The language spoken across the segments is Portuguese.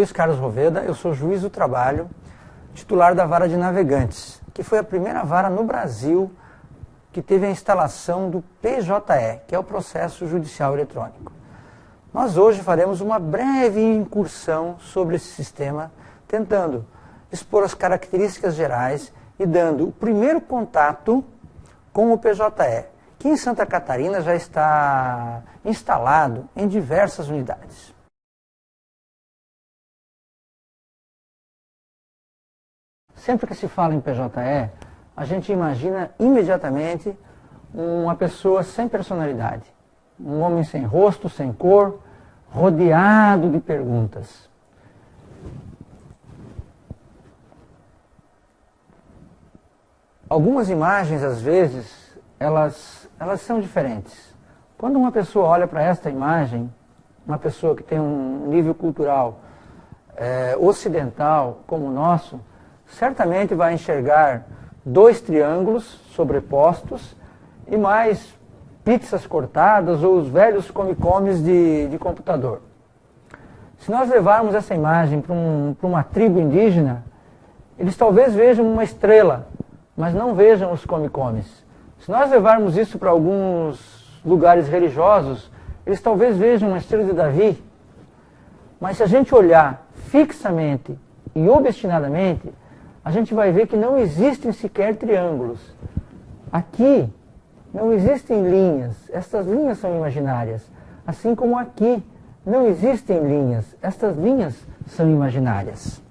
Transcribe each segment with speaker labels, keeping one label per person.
Speaker 1: Luiz Carlos Roveda, eu sou juiz do trabalho, titular da Vara de Navegantes, que foi a primeira vara no Brasil que teve a instalação do PJE, que é o Processo Judicial Eletrônico. Nós hoje faremos uma breve incursão sobre esse sistema, tentando expor as características gerais e dando o primeiro contato com o PJE, que em Santa Catarina já está instalado em diversas unidades. Sempre que se fala em PJE, a gente imagina imediatamente uma pessoa sem personalidade, um homem sem rosto, sem cor, rodeado de perguntas. Algumas imagens, às vezes, elas são diferentes. Quando uma pessoa olha para esta imagem, uma pessoa que tem um nível cultural ocidental como o nosso, certamente vai enxergar dois triângulos sobrepostos e mais pizzas cortadas ou os velhos come-comes de computador. Se nós levarmos essa imagem para uma tribo indígena, eles talvez vejam uma estrela, mas não vejam os come-comes. Se nós levarmos isso para alguns lugares religiosos, eles talvez vejam uma estrela de Davi, mas se a gente olhar fixamente e obstinadamente, a gente vai ver que não existem sequer triângulos. Aqui não existem linhas, estas linhas são imaginárias. Assim como aqui não existem linhas, estas linhas são imaginárias.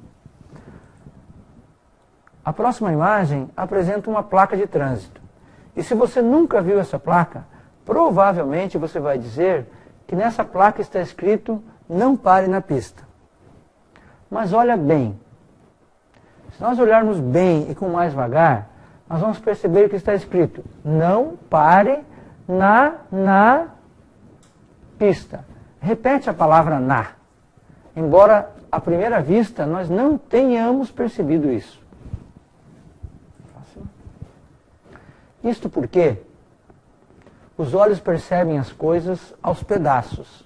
Speaker 1: A próxima imagem apresenta uma placa de trânsito. E se você nunca viu essa placa, provavelmente você vai dizer que nessa placa está escrito "não pare na pista". Mas olha bem. Se nós olharmos bem e com mais vagar, nós vamos perceber que está escrito "não pare na pista". Repete a palavra "na", embora à primeira vista nós não tenhamos percebido isso. Isto porque os olhos percebem as coisas aos pedaços.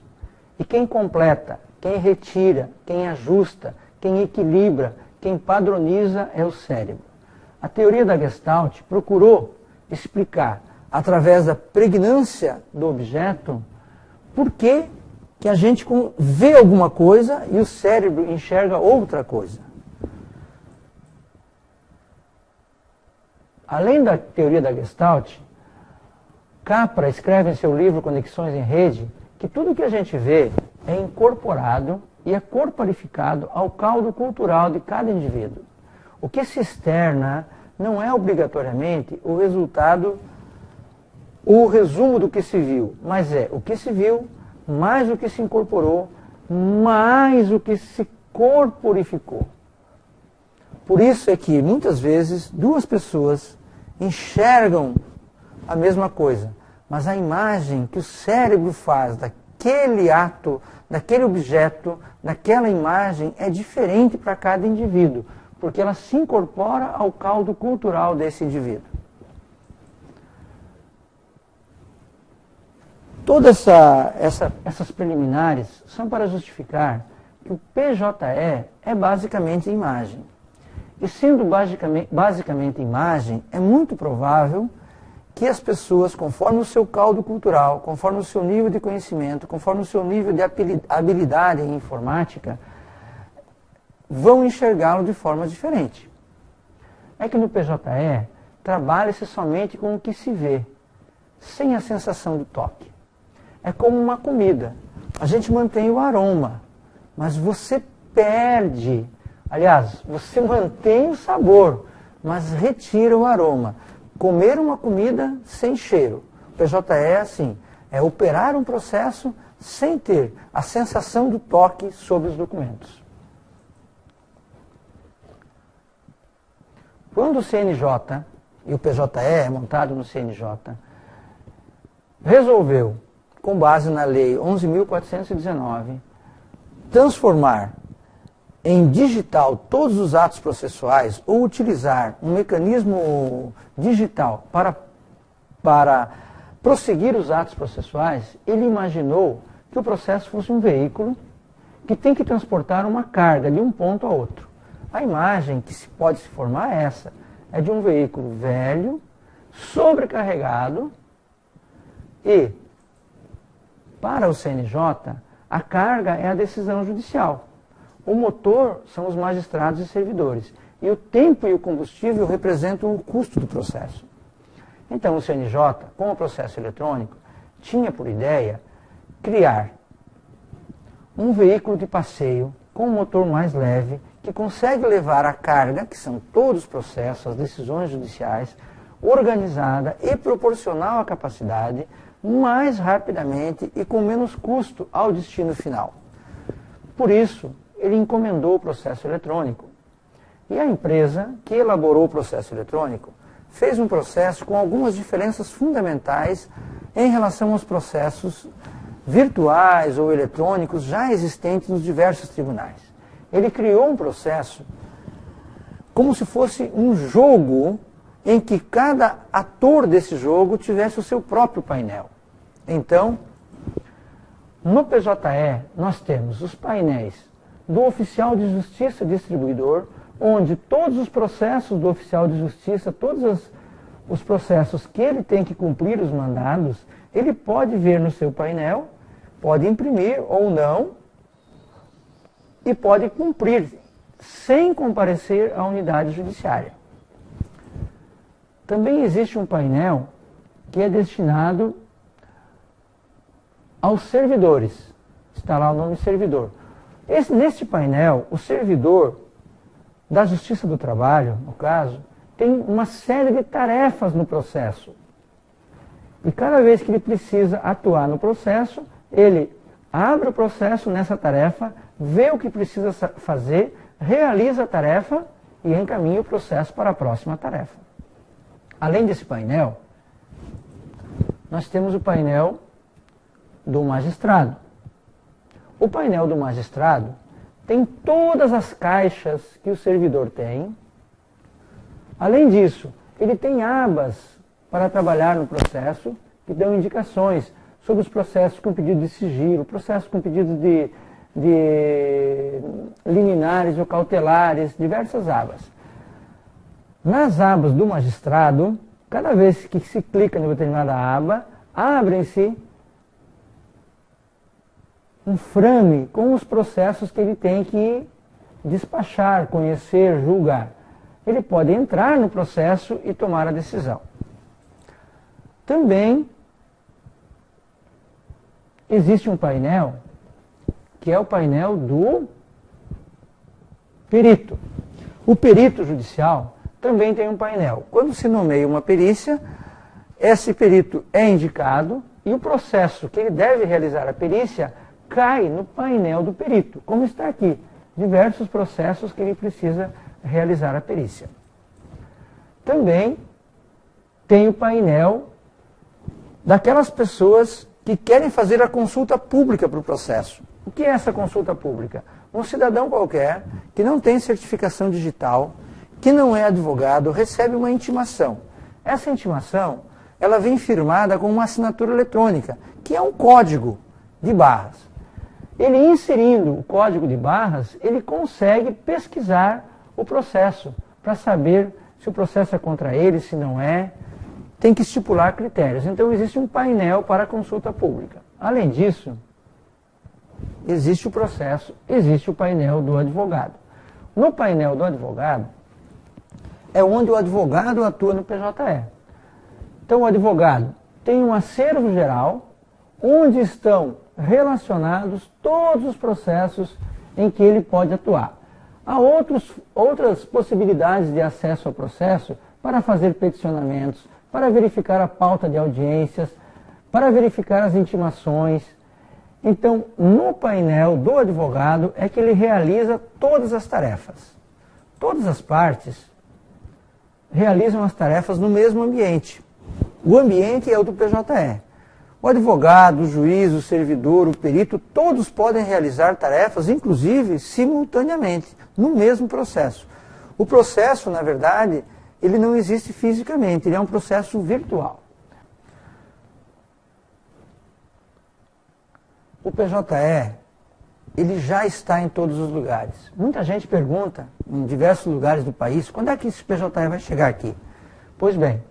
Speaker 1: E quem completa, quem retira, quem ajusta, quem equilibra, quem padroniza é o cérebro. A teoria da Gestalt procurou explicar, através da pregnância do objeto, por que a gente vê alguma coisa e o cérebro enxerga outra coisa. Além da teoria da Gestalt, Capra escreve em seu livro Conexões em Rede que tudo que a gente vê é incorporado e é corporificado ao caldo cultural de cada indivíduo. O que se externa não é obrigatoriamente o resultado, o resumo do que se viu, mas é o que se viu, mais o que se incorporou, mais o que se corporificou. Por isso é que, muitas vezes, duas pessoas enxergam a mesma coisa, mas a imagem que o cérebro faz daquele ato, daquele objeto, daquela imagem é diferente para cada indivíduo, porque ela se incorpora ao caldo cultural desse indivíduo. Todas essas preliminares são para justificar que o PJE é basicamente imagem. E sendo basicamente imagem, é muito provável que as pessoas, conforme o seu caldo cultural, conforme o seu nível de conhecimento, conforme o seu nível de habilidade em informática, vão enxergá-lo de forma diferente. É que no PJE, trabalha-se somente com o que se vê, sem a sensação do toque. É como uma comida. A gente mantém o aroma, mas você perde. Aliás, você mantém o sabor, mas retira o aroma. Comer uma comida sem cheiro. O PJE é assim, é operar um processo sem ter a sensação do toque sobre os documentos. Quando o CNJ, e o PJE é montado no CNJ, resolveu, com base na Lei 11.419, transformar em digital todos os atos processuais ou utilizar um mecanismo digital para prosseguir os atos processuais, ele imaginou que o processo fosse um veículo que tem que transportar uma carga de um ponto a outro. A imagem que pode se formar é essa, é de um veículo velho, sobrecarregado e, para o CNJ, a carga é a decisão judicial. O motor são os magistrados e servidores. E o tempo e o combustível representam o custo do processo. Então, o CNJ, com o processo eletrônico, tinha por ideia criar um veículo de passeio com um motor mais leve, que consegue levar a carga, que são todos os processos, as decisões judiciais, organizada e proporcional à capacidade, mais rapidamente e com menos custo ao destino final. Por isso, ele encomendou o processo eletrônico. E a empresa que elaborou o processo eletrônico fez um processo com algumas diferenças fundamentais em relação aos processos virtuais ou eletrônicos já existentes nos diversos tribunais. Ele criou um processo como se fosse um jogo em que cada ator desse jogo tivesse o seu próprio painel. Então, no PJE, nós temos os painéis do oficial de justiça distribuidor, onde todos os processos do oficial de justiça, todos os processos que ele tem que cumprir os mandados, ele pode ver no seu painel, pode imprimir ou não, e pode cumprir sem comparecer à unidade judiciária. Também existe um painel que é destinado aos servidores. Está lá o nome servidor. Neste painel, o servidor da Justiça do Trabalho, no caso, tem uma série de tarefas no processo. E cada vez que ele precisa atuar no processo, ele abre o processo nessa tarefa, vê o que precisa fazer, realiza a tarefa e encaminha o processo para a próxima tarefa. Além desse painel, nós temos o painel do magistrado. O painel do magistrado tem todas as caixas que o servidor tem. Além disso, ele tem abas para trabalhar no processo que dão indicações sobre os processos com pedido de sigilo, processos com pedido de liminares ou cautelares, diversas abas. Nas abas do magistrado, cada vez que se clica em determinada aba, abrem-se um frame com os processos que ele tem que despachar, conhecer, julgar. Ele pode entrar no processo e tomar a decisão. Também existe um painel, que é o painel do perito. O perito judicial também tem um painel. Quando se nomeia uma perícia, esse perito é indicado e o processo que ele deve realizar a perícia cai no painel do perito, como está aqui, diversos processos que ele precisa realizar a perícia. Também tem o painel daquelas pessoas que querem fazer a consulta pública para o processo. O que é essa consulta pública? Um cidadão qualquer que não tem certificação digital, que não é advogado, recebe uma intimação. Essa intimação, ela vem firmada com uma assinatura eletrônica, que é um código de barras. Ele inserindo o código de barras, ele consegue pesquisar o processo, para saber se o processo é contra ele, se não é. Tem que estipular critérios. Então existe um painel para a consulta pública. Além disso, existe o processo, existe o painel do advogado. No painel do advogado, é onde o advogado atua no PJE. Então o advogado tem um acervo geral, onde estão relacionados todos os processos em que ele pode atuar. Há outras possibilidades de acesso ao processo para fazer peticionamentos, para verificar a pauta de audiências, para verificar as intimações. Então, no painel do advogado é que ele realiza todas as tarefas. Todas as partes realizam as tarefas no mesmo ambiente. O ambiente é o do PJE. O advogado, o juiz, o servidor, o perito, todos podem realizar tarefas, inclusive simultaneamente, no mesmo processo. O processo, na verdade, ele não existe fisicamente, ele é um processo virtual. O PJE ele já está em todos os lugares. Muita gente pergunta, em diversos lugares do país, quando é que esse PJE vai chegar aqui? Pois bem,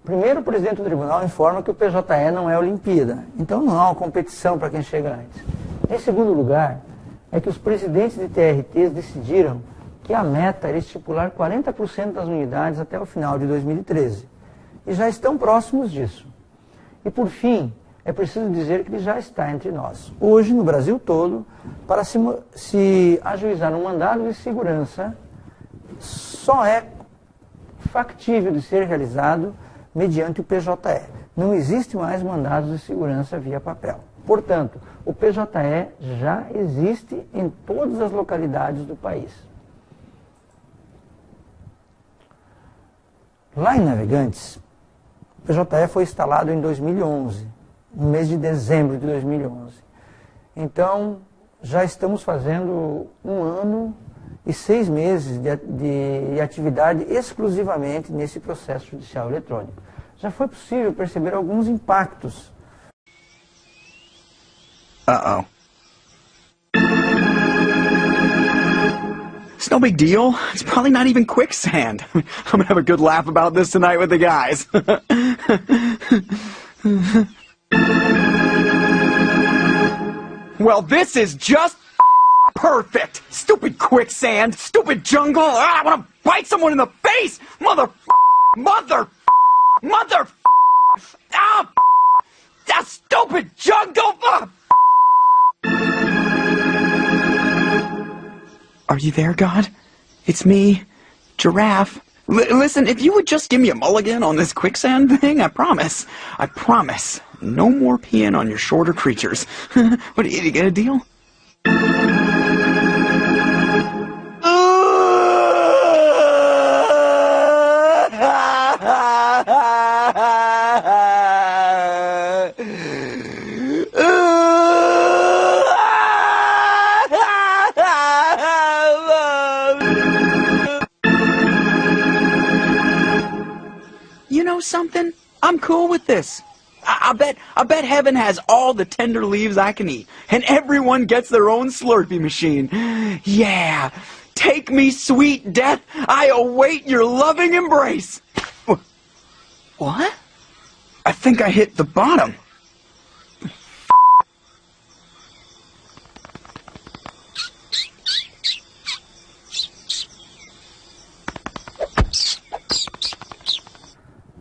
Speaker 1: primeiro o presidente do tribunal informa que o PJE não é Olimpíada, então não há uma competição para quem chega antes. Em segundo lugar, é que os presidentes de TRTs decidiram que a meta era estipular 40% das unidades até o final de 2013. E já estão próximos disso. E por fim, é preciso dizer que ele já está entre nós. Hoje, no Brasil todo, para se ajuizar um mandado de segurança, só é factível de ser realizado mediante o PJE. Não existe mais mandados de segurança via papel. Portanto, o PJE já existe em todas as localidades do país. Lá em Navegantes, o PJE foi instalado em 2011, no mês de dezembro de 2011. Então, já estamos fazendo 1 ano e 6 meses de atividade exclusivamente nesse processo judicial eletrônico. Já foi possível perceber alguns impactos.
Speaker 2: Uh-oh. It's no big deal. It's probably not even quicksand. I'm gonna have a good laugh about this tonight with the guys. Well, this is just perfect. Stupid quicksand, stupid jungle. I want to bite someone in the face. Mother, ah, that stupid jungle. Are you there, God? It's me, Giraffe. Listen, if you would just give me a mulligan on this quicksand thing, I promise, no more peeing on your shorter creatures. What, did you get a deal? You know something? I'm cool with this. I bet heaven has all the tender leaves I can eat, and everyone gets their own Slurpee machine. Yeah, take me, sweet death. I await your loving embrace. What? I think I hit the bottom.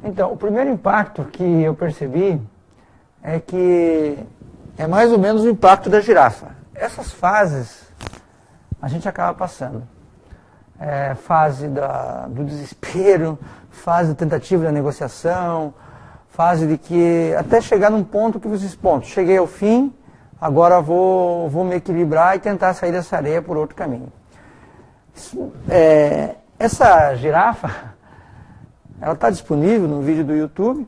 Speaker 1: Então, o primeiro impacto que eu percebi é que é mais ou menos o impacto da girafa. Essas fases a gente acaba passando. Fase do desespero, fase da tentativa da negociação, fase de que até chegar num ponto que você diz, ponto, cheguei ao fim, agora vou me equilibrar e tentar sair dessa areia por outro caminho. Essa girafa, ela está disponível no vídeo do YouTube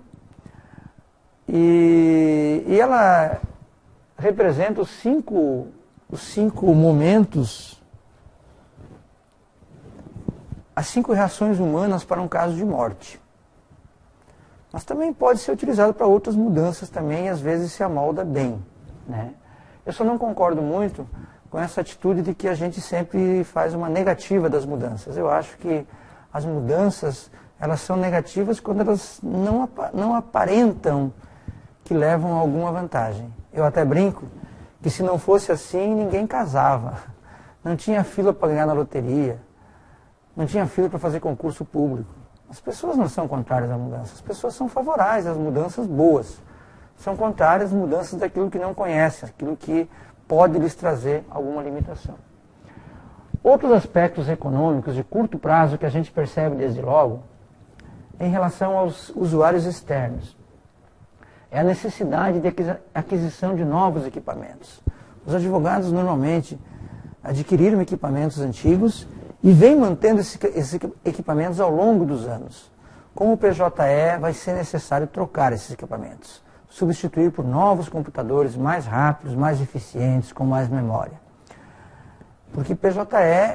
Speaker 1: e ela representa os cinco momentos, as 5 reações humanas para um caso de morte. Mas também pode ser utilizado para outras mudanças também e às vezes se amolda bem, né? Eu só não concordo muito com essa atitude de que a gente sempre faz uma negativa das mudanças. Eu acho que as mudanças, elas são negativas quando elas não aparentam que levam a alguma vantagem. Eu até brinco que se não fosse assim, ninguém casava. Não tinha fila para ganhar na loteria. Não tinha fila para fazer concurso público. As pessoas não são contrárias à mudança. As pessoas são favoráveis às mudanças boas. São contrárias às mudanças daquilo que não conhecem, aquilo que pode lhes trazer alguma limitação. Outros aspectos econômicos de curto prazo que a gente percebe desde logo, em relação aos usuários externos, é a necessidade de aquisição de novos equipamentos. Os advogados normalmente adquiriram equipamentos antigos e vêm mantendo esses equipamentos ao longo dos anos. Com o PJE vai ser necessário trocar esses equipamentos, substituir por novos computadores mais rápidos, mais eficientes, com mais memória. Porque PJE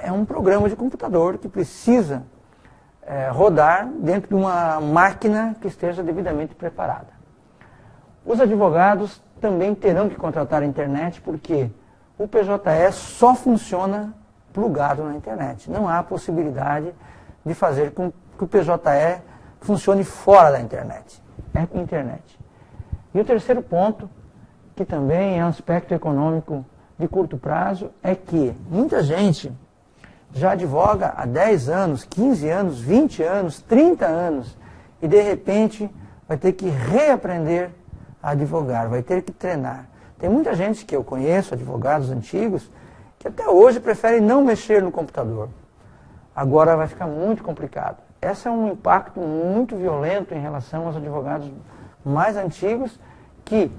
Speaker 1: é um programa de computador que precisa rodar dentro de uma máquina que esteja devidamente preparada. Os advogados também terão que contratar a internet porque o PJE só funciona plugado na internet. Não há possibilidade de fazer com que o PJE funcione fora da internet. É internet. E o terceiro ponto, que também é um aspecto econômico de curto prazo, é que muita gente já advoga há 10 anos, 15 anos, 20 anos, 30 anos, e de repente vai ter que reaprender a advogar, vai ter que treinar. Tem muita gente que eu conheço, advogados antigos, que até hoje preferem não mexer no computador. Agora vai ficar muito complicado. Esse é um impacto muito violento em relação aos advogados mais antigos, que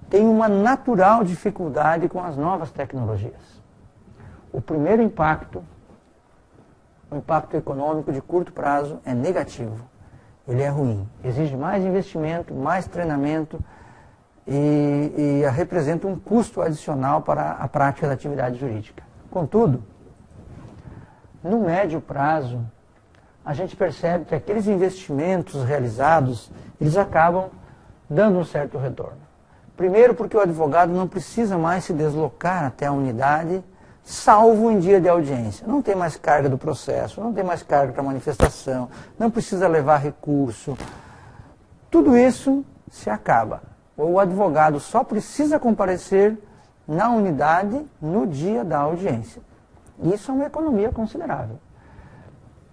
Speaker 1: têm uma natural dificuldade com as novas tecnologias. O primeiro impacto, o impacto econômico de curto prazo, é negativo. Ele é ruim. Exige mais investimento, mais treinamento e representa um custo adicional para a prática da atividade jurídica. Contudo, no médio prazo, a gente percebe que aqueles investimentos realizados, eles acabam dando um certo retorno. Primeiro porque o advogado não precisa mais se deslocar até a unidade, salvo em dia de audiência. Não tem mais carga do processo, não tem mais carga para manifestação, não precisa levar recurso. Tudo isso se acaba. O advogado só precisa comparecer na unidade no dia da audiência. Isso é uma economia considerável.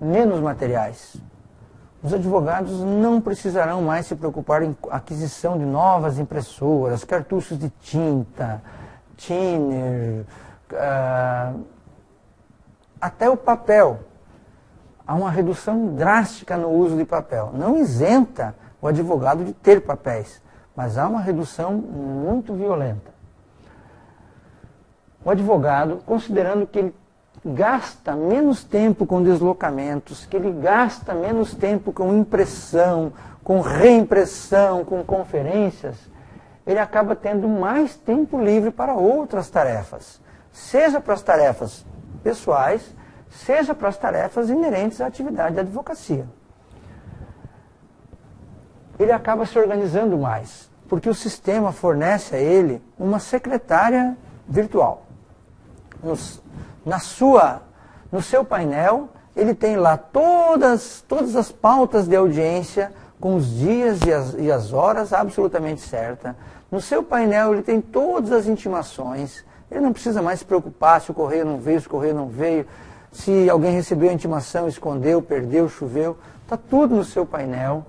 Speaker 1: Menos materiais. Os advogados não precisarão mais se preocupar em aquisição de novas impressoras, cartuchos de tinta, thinner, até o papel. Há uma redução drástica no uso de papel. Não isenta o advogado de ter papéis, mas há uma redução muito violenta. O advogado, considerando que ele gasta menos tempo com deslocamentos, que ele gasta menos tempo com impressão, com reimpressão, com conferências, ele acaba tendo mais tempo livre para outras tarefas, seja para as tarefas pessoais, seja para as tarefas inerentes à atividade da advocacia. Ele acaba se organizando mais, porque o sistema fornece a ele uma secretária virtual. No seu painel, ele tem lá todas as pautas de audiência, com os dias e as horas absolutamente certas. No seu painel, ele tem todas as intimações. Ele não precisa mais se preocupar se o correio não veio, se o correio não veio, se alguém recebeu a intimação, escondeu, perdeu, choveu. Está tudo no seu painel.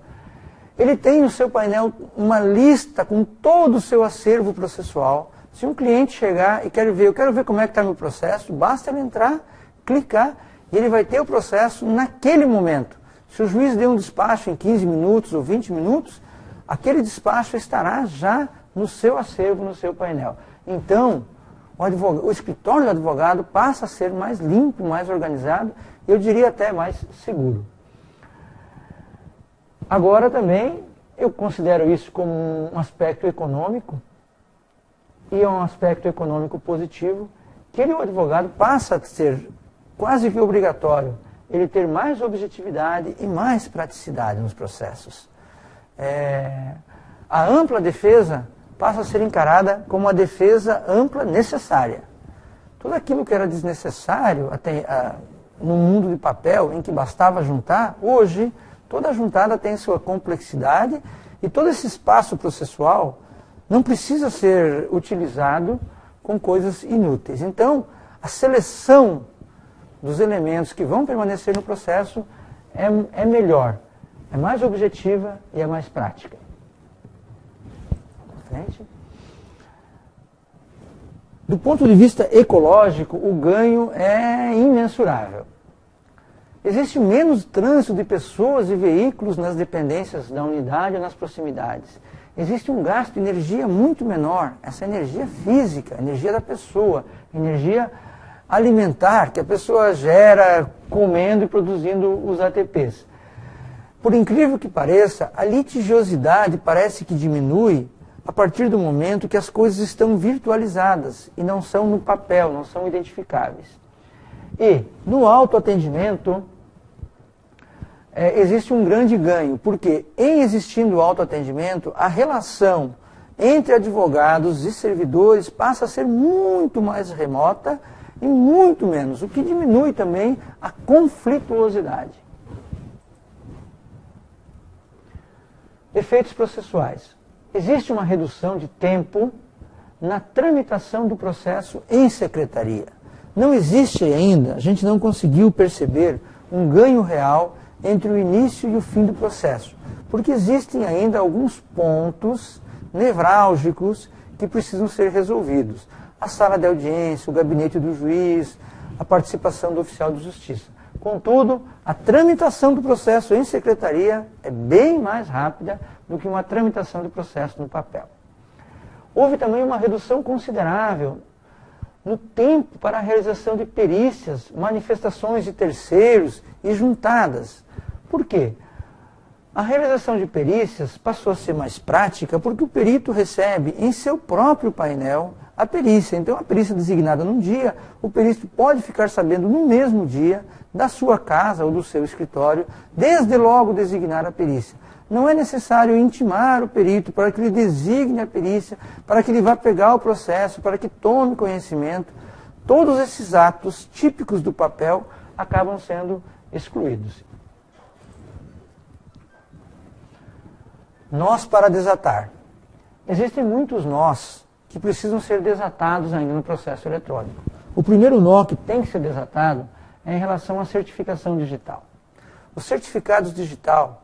Speaker 1: Ele tem no seu painel uma lista com todo o seu acervo processual. Se um cliente chegar e eu quero ver como é que está meu processo, basta ele entrar, clicar, e ele vai ter o processo naquele momento. Se o juiz deu um despacho em 15 minutos ou 20 minutos, aquele despacho estará já no seu acervo, no seu painel. Então, o escritório do advogado passa a ser mais limpo, mais organizado, eu diria até mais seguro. Agora também, eu considero isso como um aspecto econômico, e é um aspecto econômico positivo, que o advogado passa a ser quase que obrigatório ele ter mais objetividade e mais praticidade nos processos. A ampla defesa passa a ser encarada como uma defesa ampla necessária. Tudo aquilo que era desnecessário no mundo de papel, em que bastava juntar, hoje toda juntada tem sua complexidade e todo esse espaço processual não precisa ser utilizado com coisas inúteis. Então, a seleção dos elementos que vão permanecer no processo é melhor, é mais objetiva e é mais prática. Frente. Do ponto de vista ecológico, o ganho é imensurável. Existe menos trânsito de pessoas e veículos nas dependências da unidade ou nas proximidades. Existe um gasto de energia muito menor, essa energia física, energia da pessoa, energia alimentar que a pessoa gera comendo e produzindo os ATPs. Por incrível que pareça, a litigiosidade parece que diminui a partir do momento que as coisas estão virtualizadas e não são no papel, não são identificáveis. E no autoatendimento existe um grande ganho, porque em existindo autoatendimento, a relação entre advogados e servidores passa a ser muito mais remota e muito menos, o que diminui também a conflituosidade. Efeitos processuais. Existe uma redução de tempo na tramitação do processo em secretaria. Não existe ainda, a gente não conseguiu perceber um ganho real entre o início e o fim do processo, porque existem ainda alguns pontos nevrálgicos que precisam ser resolvidos. A sala de audiência, o gabinete do juiz, a participação do oficial de justiça. Contudo, a tramitação do processo em secretaria é bem mais rápida do que uma tramitação do processo no papel. Houve também uma redução considerável no tempo para a realização de perícias, manifestações de terceiros e juntadas. Por quê? A realização de perícias passou a ser mais prática porque o perito recebe em seu próprio painel a perícia. Então, a perícia designada num dia, o perito pode ficar sabendo no mesmo dia da sua casa ou do seu escritório, desde logo designar a perícia. Não é necessário intimar o perito para que ele designe a perícia, para que ele vá pegar o processo, para que tome conhecimento. Todos esses atos típicos do papel acabam sendo excluídos. Nós para desatar. Existem muitos nós que precisam ser desatados ainda no processo eletrônico. O primeiro nó que tem que ser desatado é em relação à certificação digital. Os certificados digital,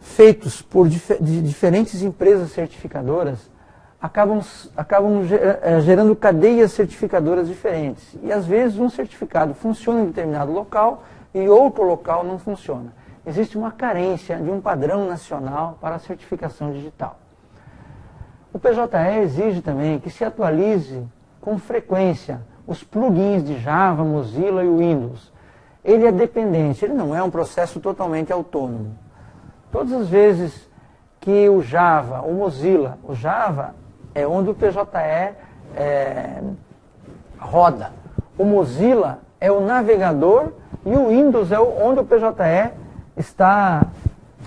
Speaker 1: feitos por diferentes empresas certificadoras, acabam gerando cadeias certificadoras diferentes. E às vezes um certificado funciona em determinado local e outro local não funciona. Existe uma carência de um padrão nacional para a certificação digital. O PJE exige também que se atualize com frequência os plugins de Java, Mozilla e Windows. Ele é dependente, ele não é um processo totalmente autônomo. Todas as vezes que o Java, o Mozilla, o Java é onde o PJE roda. O Mozilla é o navegador e o Windows é onde o PJE está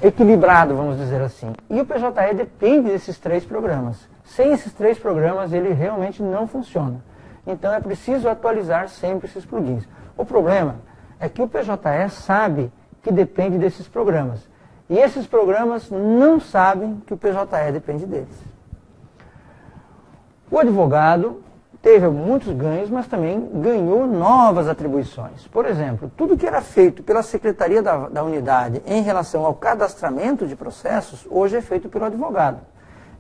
Speaker 1: equilibrado, vamos dizer assim. E o PJE depende desses três programas. Sem esses três programas, ele realmente não funciona. Então é preciso atualizar sempre esses plugins. O problema é que o PJE sabe que depende desses programas. E esses programas não sabem que o PJE depende deles. O advogado teve muitos ganhos, mas também ganhou novas atribuições. Por exemplo, tudo que era feito pela Secretaria da Unidade em relação ao cadastramento de processos, hoje é feito pelo advogado.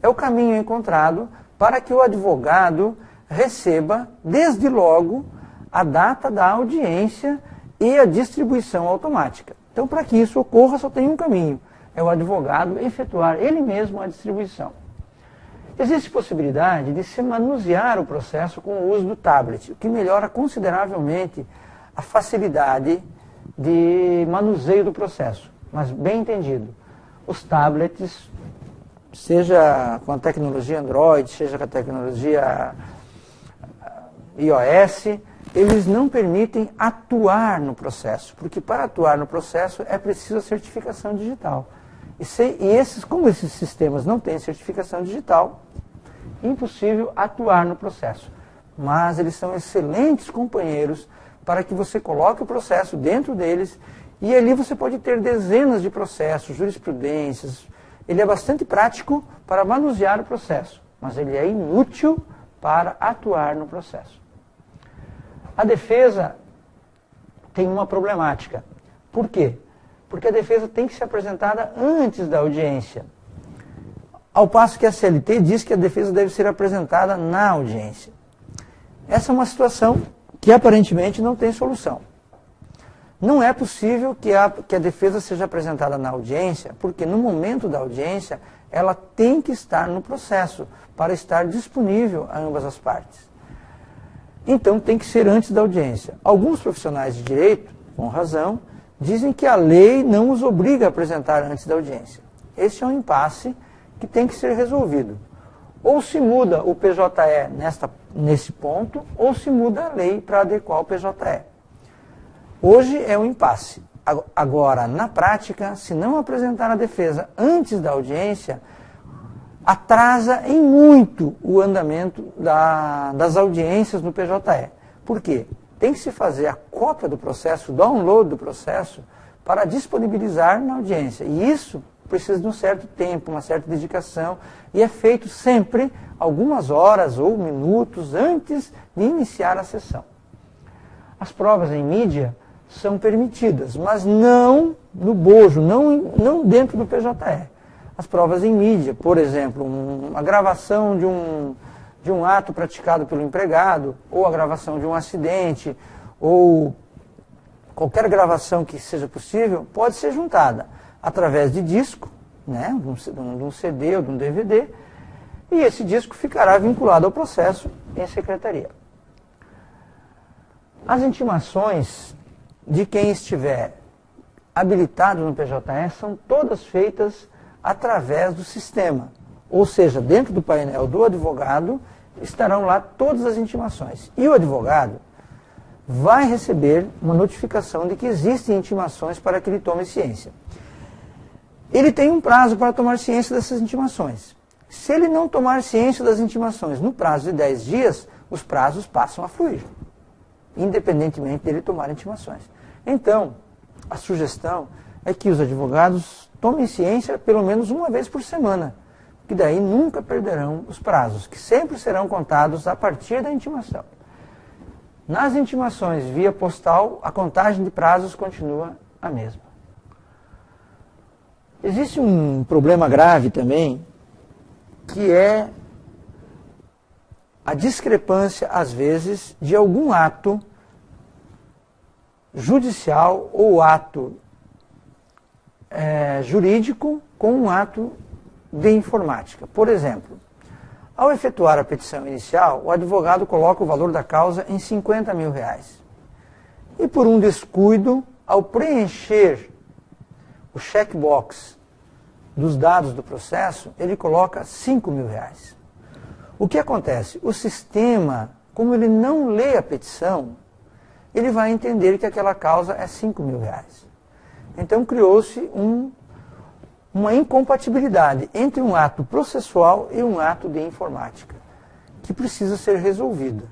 Speaker 1: É o caminho encontrado para que o advogado receba, desde logo, a data da audiência e a distribuição automática. Então, para que isso ocorra, só tem um caminho. É o advogado efetuar ele mesmo a distribuição. Existe possibilidade de se manusear o processo com o uso do tablet, o que melhora consideravelmente a facilidade de manuseio do processo. Mas, bem entendido, os tablets, seja com a tecnologia Android, seja com a tecnologia iOS, eles não permitem atuar no processo, porque para atuar no processo é preciso a certificação digital. Como esses sistemas não têm certificação digital, é impossível atuar no processo. Mas eles são excelentes companheiros para que você coloque o processo dentro deles e ali você pode ter dezenas de processos, jurisprudências. Ele é bastante prático para manusear o processo, mas ele é inútil para atuar no processo. A defesa tem uma problemática. Por quê? Porque a defesa tem que ser apresentada antes da audiência. Ao passo que a CLT diz que a defesa deve ser apresentada na audiência. Essa é uma situação que aparentemente não tem solução. Não é possível que a defesa seja apresentada na audiência, porque no momento da audiência ela tem que estar no processo para estar disponível a ambas as partes. Então tem que ser antes da audiência. Alguns profissionais de direito, com razão, dizem que a lei não os obriga a apresentar antes da audiência. Este é um impasse que tem que ser resolvido. Ou se muda o PJE nesse ponto, ou se muda a lei para adequar o PJE. Hoje é um impasse. Agora, na prática, se não apresentar a defesa antes da audiência, atrasa em muito o andamento das audiências no PJE. Por quê? Tem que se fazer a cópia do processo, o download do processo, para disponibilizar na audiência. E isso precisa de um certo tempo, uma certa dedicação, e é feito sempre algumas horas ou minutos antes de iniciar a sessão. As provas em mídia são permitidas, mas não no bojo, não dentro do PJE. As provas em mídia, por exemplo, a gravação de um ato praticado pelo empregado, ou a gravação de um acidente, ou qualquer gravação que seja possível, pode ser juntada através de disco, né, de um CD ou de um DVD, e esse disco ficará vinculado ao processo em secretaria. As intimações de quem estiver habilitado no PJE são todas feitas através do sistema, ou seja, dentro do painel do advogado estarão lá todas as intimações. E o advogado vai receber uma notificação de que existem intimações para que ele tome ciência. Ele tem um prazo para tomar ciência dessas intimações. Se ele não tomar ciência das intimações no prazo de 10 dias, os prazos passam a fluir, independentemente dele tomar intimações. Então, a sugestão é que os advogados tomem ciência pelo menos uma vez por semana, que daí nunca perderão os prazos, que sempre serão contados a partir da intimação. Nas intimações via postal, a contagem de prazos continua a mesma. Existe um problema grave também, que é a discrepância, às vezes, de algum ato judicial ou ato jurídico com um ato de informática. Por exemplo, ao efetuar a petição inicial, o advogado coloca o valor da causa em R$50 mil. E por um descuido, ao preencher o checkbox dos dados do processo, ele coloca R$5 mil. O que acontece? O sistema, como ele não lê a petição, ele vai entender que aquela causa é R$5 mil. Então criou-se uma incompatibilidade entre um ato processual e um ato de informática, que precisa ser resolvida.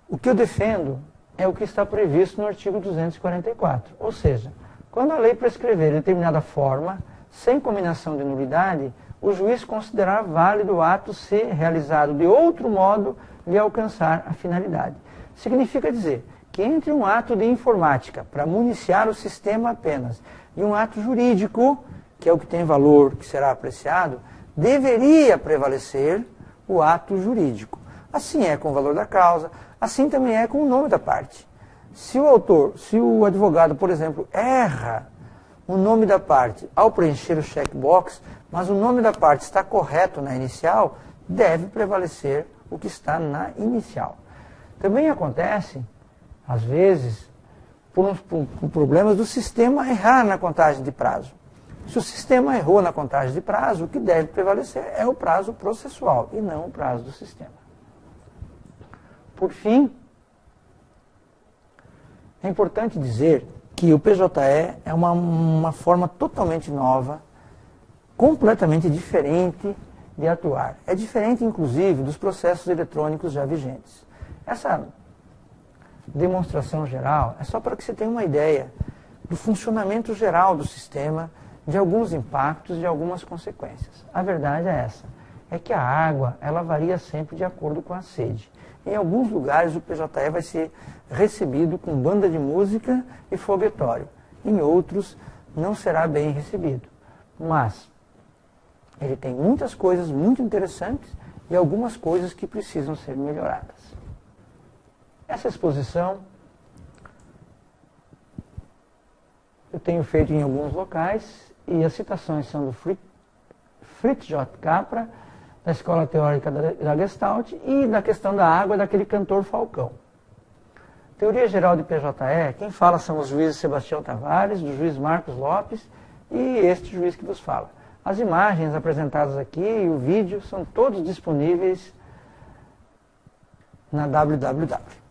Speaker 1: O que eu defendo é o que está previsto no artigo 244, ou seja, quando a lei prescrever determinada forma, sem cominação de nulidade, o juiz considerará válido o ato ser realizado de outro modo de alcançar a finalidade. Significa dizer que entre um ato de informática, para municiar o sistema apenas, e um ato jurídico, que é o que tem valor, que será apreciado, deveria prevalecer o ato jurídico. Assim é com o valor da causa, assim também é com o nome da parte. Se o advogado, por exemplo, erra o nome da parte ao preencher o checkbox, mas o nome da parte está correto na inicial, deve prevalecer o que está na inicial. Também acontece, às vezes, por problemas do sistema errar na contagem de prazo. Se o sistema errou na contagem de prazo, o que deve prevalecer é o prazo processual e não o prazo do sistema. Por fim, é importante dizer que o PJE é uma forma totalmente nova, completamente diferente de atuar. É diferente, inclusive, dos processos eletrônicos já vigentes. Essa demonstração geral é só para que você tenha uma ideia do funcionamento geral do sistema, de alguns impactos e de algumas consequências. A verdade é essa, é que a água ela varia sempre de acordo com a sede. Em alguns lugares o PJE vai ser recebido com banda de música e foguetório. Em outros não será bem recebido. Mas ele tem muitas coisas muito interessantes e algumas coisas que precisam ser melhoradas. Essa exposição eu tenho feito em alguns locais e as citações são do Fritz J. Capra, da Escola Teórica da Gestalt e da questão da água daquele cantor Falcão. Teoria geral de PJE, quem fala são os juízes Sebastião Tavares, do juiz Marcos Lopes e este juiz que vos fala. As imagens apresentadas aqui e o vídeo são todos disponíveis na www.